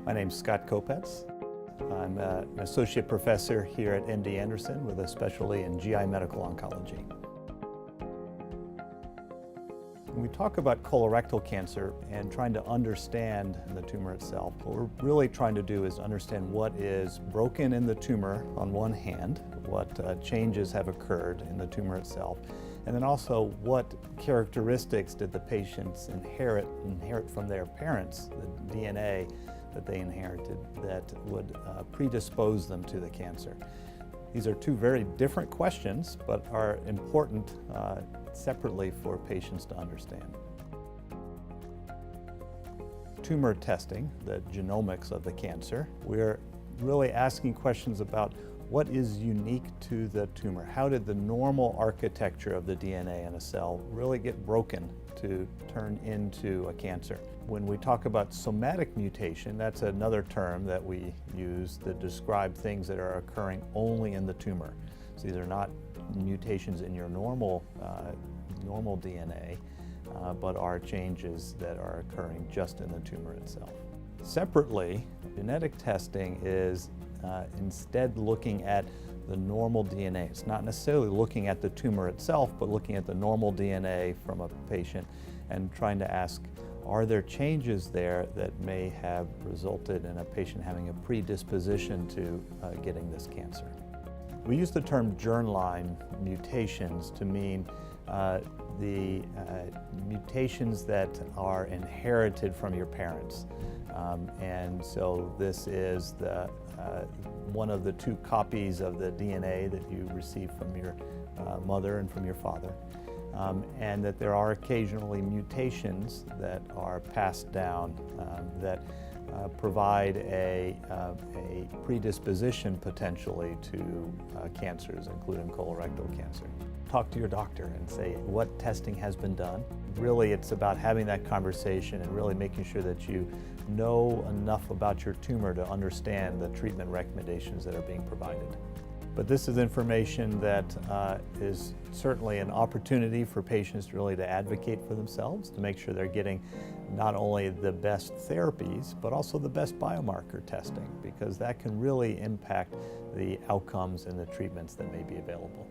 My name's Scott Kopetz. I'm an associate professor here at MD Anderson with a specialty in GI medical oncology. When we talk about colorectal cancer and trying to understand the tumor itself, what we're really trying to do is understand what is broken in the tumor on one hand, what changes have occurred in the tumor itself, and then also what characteristics did the patients inherit from their parents, the DNA that they inherited that would predispose them to the cancer. These are two very different questions, but are important separately for patients to understand. Tumor testing, the genomics of the cancer, we're really asking questions about what is unique to the tumor. How did the normal architecture of the DNA in a cell really get broken to turn into a cancer? When we talk about somatic mutation, that's another term that we use to describe things that are occurring only in the tumor. So these are not mutations in your normal DNA, but are changes that are occurring just in the tumor itself. Separately, genetic testing is instead looking at the normal DNA. It's not necessarily looking at the tumor itself, but looking at the normal DNA from a patient and trying to ask, are there changes there that may have resulted in a patient having a predisposition to getting this cancer? We use the term germline mutations to mean the mutations that are inherited from your parents. And so this is one of the two copies of the DNA that you receive from your mother and from your father. And that there are occasionally mutations that are passed down that provide a predisposition potentially to cancers, including colorectal cancer. Talk to your doctor and say what testing has been done. Really, it's about having that conversation and really making sure that you know enough about your tumor to understand the treatment recommendations that are being provided. But this is information that is certainly an opportunity for patients really to advocate for themselves, to make sure they're getting not only the best therapies, but also the best biomarker testing, because that can really impact the outcomes and the treatments that may be available.